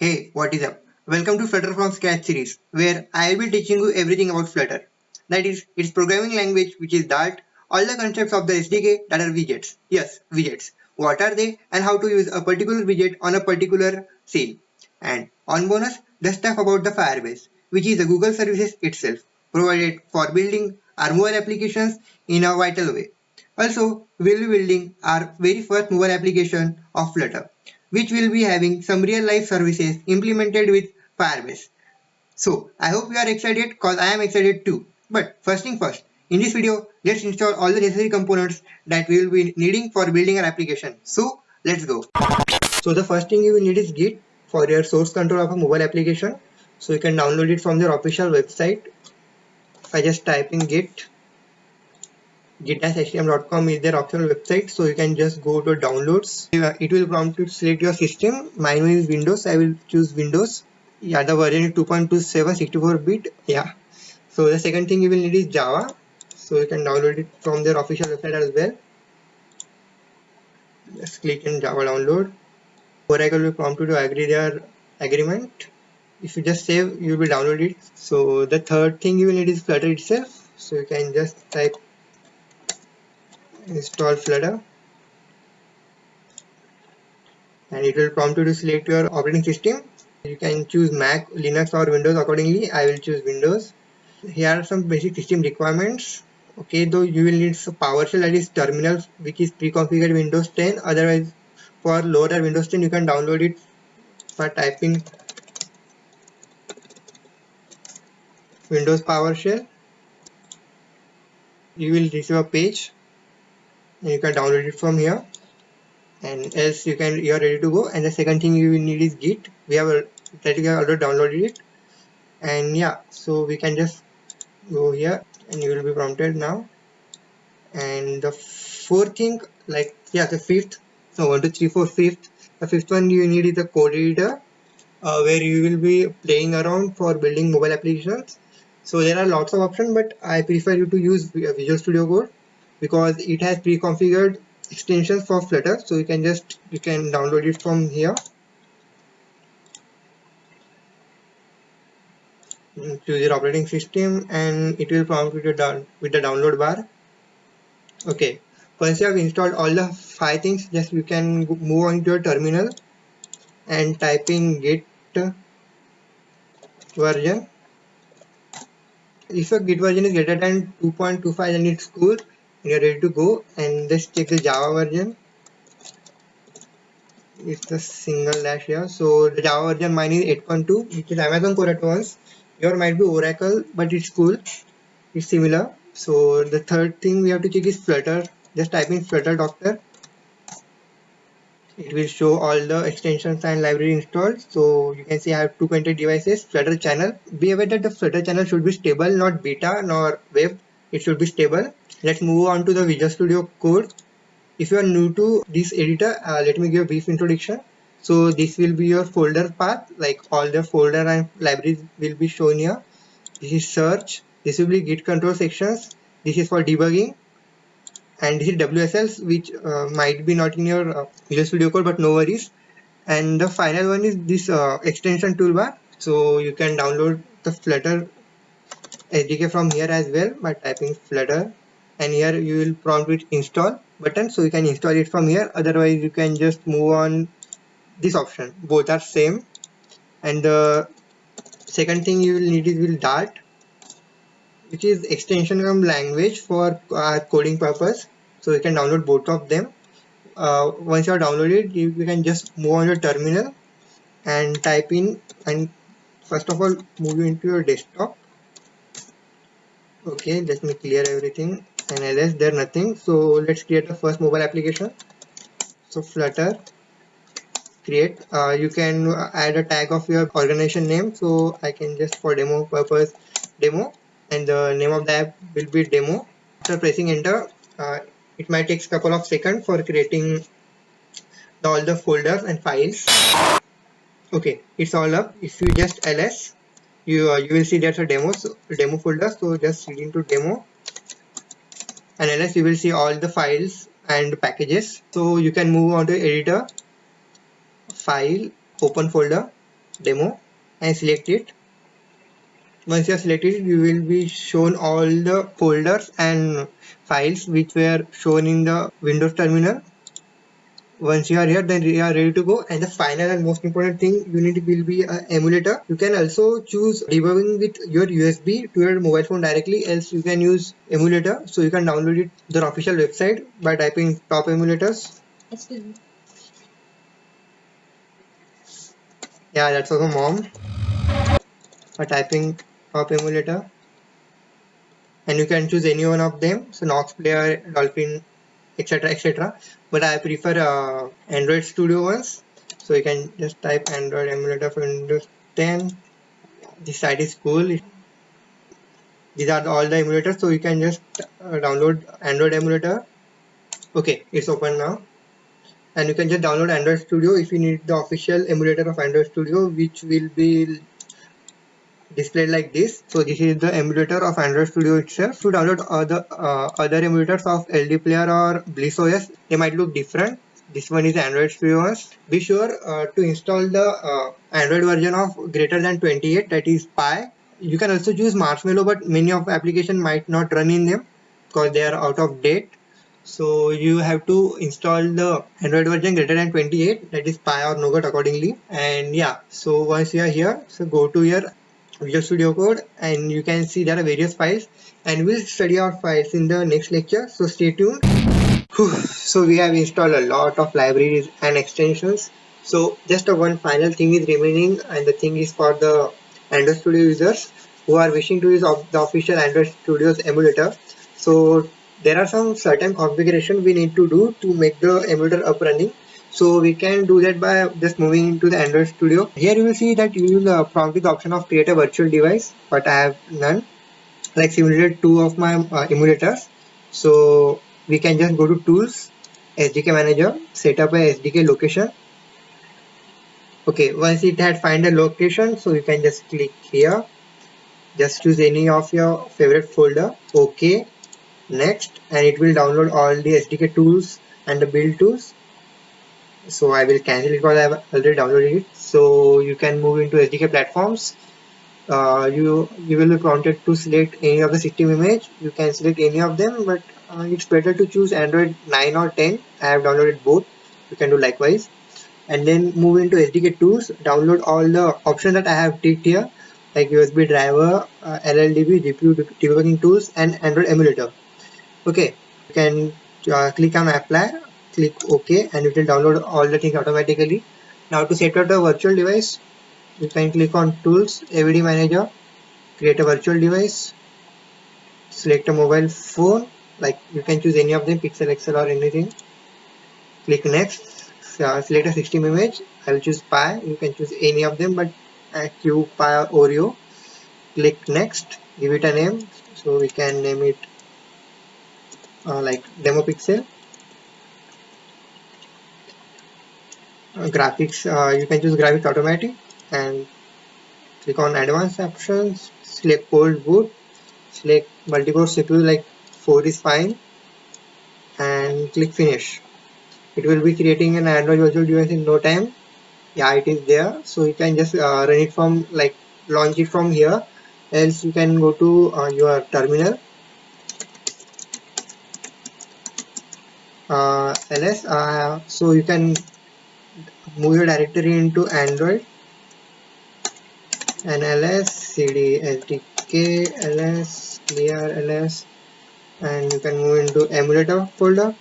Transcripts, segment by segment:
Hey, what is up? Welcome to Flutter from Scratch series, where I will be teaching you everything about Flutter. That is, its programming language, which is Dart, all the concepts of the SDK that are widgets. Yes, widgets. What are they and how to use a particular widget on a particular scene. And on bonus, the stuff about the Firebase, which is the Google services itself, provided for building our mobile applications in a vital way. Also, we'll be building our very first mobile application of Flutter, which will be having some real life services implemented with Firebase. So I hope you are excited because I am excited too. But first thing first, in this video, let's install all the necessary components that we will be needing for building our application. So let's go. So the first thing you will need is Git for your source control of a mobile application. So you can download it from their official website. If I just type in Git, git-htm.com is their official website, so you can just go to downloads. It will prompt you to select your system. Mine is Windows. I will choose Windows. Yeah, the version is 2.27 64-bit. Yeah. So the second thing you will need is Java. So you can download it from their official website as well. Just click in Java download. Oracle will prompt you to agree their agreement. If you just save, you will download it. So the third thing you will need is Flutter itself. So you can just type install Flutter, and it will prompt you to select your operating system. You can choose Mac, Linux or Windows accordingly. I will choose Windows. Here are some basic system requirements. Okay, though you will need some PowerShell, that is terminal, which is pre-configured Windows 10. Otherwise, for lower Windows 10, you can download it by typing Windows PowerShell. You will receive a page and you can download it from here, and else you are ready to go. And the second thing you will need is Git. We have already downloaded it, and yeah, so we can just go here and you will be prompted now. And the fourth thing, the fifth, so 1 2 3 4 fifth, the fifth one you need is the code editor, where you will be playing around for building mobile applications. So there are lots of options, but I prefer you to use Visual Studio Code because it has pre-configured extensions for Flutter. So you can download it from here. Choose your operating system and it will prompt you with the download bar. Okay, once you have installed all the 5 things, just you can move on to your terminal and type in git version. If your git version is greater than 2.25, then it's cool and you're ready to go. And just check the Java version. It's a single dash here. So the Java version mine is 8.2, which is Amazon Core Advanced. Your might be Oracle, but it's cool. It's similar. So the third thing we have to check is Flutter. Just type in Flutter Doctor. It will show all the extensions and library installed. So you can see I have 220 devices. Flutter channel. Be aware that the Flutter channel should be stable, not beta nor web. It should be stable. Let's move on to the Visual Studio Code. If you are new to this editor, let me give a brief introduction. So this will be your folder path, like all the folder and libraries will be shown here. This is search. This will be Git control sections. This is for debugging. And this is WSL, which might be not in your Visual Studio Code, but no worries. And the final one is this extension toolbar. So you can download the Flutter SDK from here as well by typing Flutter, and here you will prompt with install button, so you can install it from here. Otherwise you can just move on this option. Both are same. And the second thing you will need is Dart, which is extension from language for coding purpose. So you can download both of them. Once you have downloaded, you can just move on your terminal and type in, and first of all move into your desktop. Okay, let me clear everything, and ls there nothing. So let's create the first mobile application. So Flutter create. You can add a tag of your organization name. So I can just, for demo purpose, demo, and the name of the app will be demo. After pressing enter, it might take a couple of seconds for creating all the folders and files. Okay, it's all up. If you just ls, you will see there's a demo folder. So just read into demo, and ls you will see all the files and packages. So you can move on to editor, file, open folder, demo and select it. Once you are selected, you will be shown all the folders and files which were shown in the Windows terminal. Once you are here, then you are ready to go. And the final and most important thing you need will be an emulator. You can also choose debugging with your USB to your mobile phone directly, else you can use emulator. So you can download it their official website by typing top emulators. Excuse me. Yeah, that's also mom by typing top emulator. And you can choose any one of them. So Nox Player, Dolphin, etc, etc, but I prefer Android Studio ones. So you can just type Android emulator for Windows 10. This site is cool. These are all the emulators, so you can just download Android emulator. Okay, it's open now, and you can just download Android Studio if you need the official emulator of Android Studio, which will be displayed like this. So this is the emulator of Android Studio itself. To download other emulators of LD Player or Bliss OS, they might look different. This one is Android Studio OS. Be sure to install the Android version of greater than 28, that is Pi. You can also choose Marshmallow, but many of the application might not run in them because they are out of date. So you have to install the Android version greater than 28, that is Pi or Nougat accordingly. And yeah, so once you are here, so go to your Visual Studio Code and you can see there are various files, and we'll study our files in the next lecture, so stay tuned. So we have installed a lot of libraries and extensions, so just one final thing is remaining, and the thing is for the Android Studio users who are wishing to use the official Android Studio's emulator. So there are some certain configuration we need to do to make the emulator up running. So we can do that by just moving into the Android Studio. Here you will see that you will prompt with the option of create a virtual device, but I have none. Like simulated two of my emulators. So we can just go to tools, SDK manager, set up a SDK location. Okay, once it had find a location, so you can just click here. Just choose any of your favorite folder. Okay, next, and it will download all the SDK tools and the build tools. So I will cancel it because I have already downloaded it. So you can move into SDK platforms. You will be prompted to select any of the system image. You can select any of them, but it's better to choose Android 9 or 10. I have downloaded both. You can do likewise. And then move into SDK tools. Download all the options that I have ticked here, like USB driver, LLDB, GPU debugging tools, and Android emulator. Okay, you can click on apply, click OK, and it will download all the things automatically. Now to set up the virtual device, you can click on tools, AVD manager, create a virtual device, select a mobile phone, like you can choose any of them, Pixel XL or anything. Click next, select a system image. I will choose Pi. You can choose any of them, but Q, Pi or Oreo. Click next, give it a name. So we can name it like demo pixel. Graphics, you can choose graphics automatic and click on advanced options, select cold boot, select multi-core CPU like 4 is fine, and click finish. It will be creating an Android virtual device in no time. Yeah, it is there, so you can just run it from, like, launch it from here, else you can go to your terminal, ls, so you can move your directory into Android and ls cd sdk ls clear ls, and you can move into emulator folder.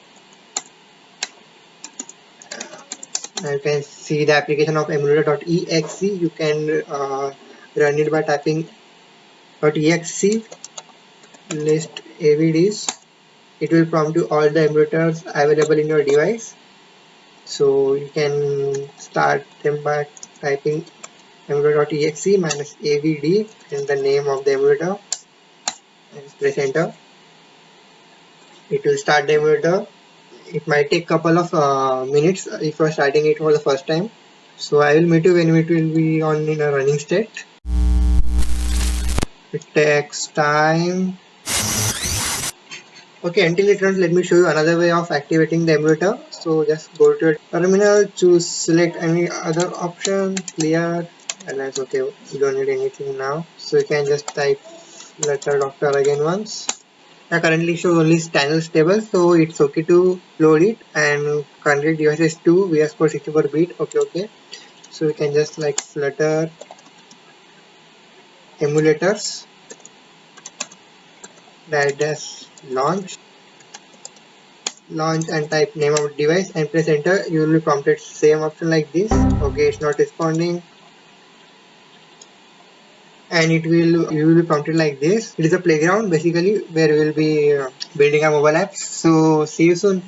You can see the application of emulator.exe. You can run it by typing .exe list avds. It will prompt you all the emulators available in your device. So you can start them by typing emulator.exe minus avd and the name of the emulator, and press enter. It will start the emulator. It might take couple of minutes if you are starting it for the first time. So I will meet you when it will be on in a running state. It takes time. Okay, until it runs, let me show you another way of activating the emulator. So just go to your terminal, choose select any other option, clear, Alas, okay, you don't need anything now. So you can just type letter doctor again once. I currently show only channel stable, so it's okay to load it, and currently devices 2 VS Code 64-bit. Okay. So we can just like Flutter emulators, that does launch and type name of device and press enter. You will be prompted same option like this. Okay, it's not responding, and you will be prompted like this. It is a playground basically where we will be building our mobile apps. So see you soon.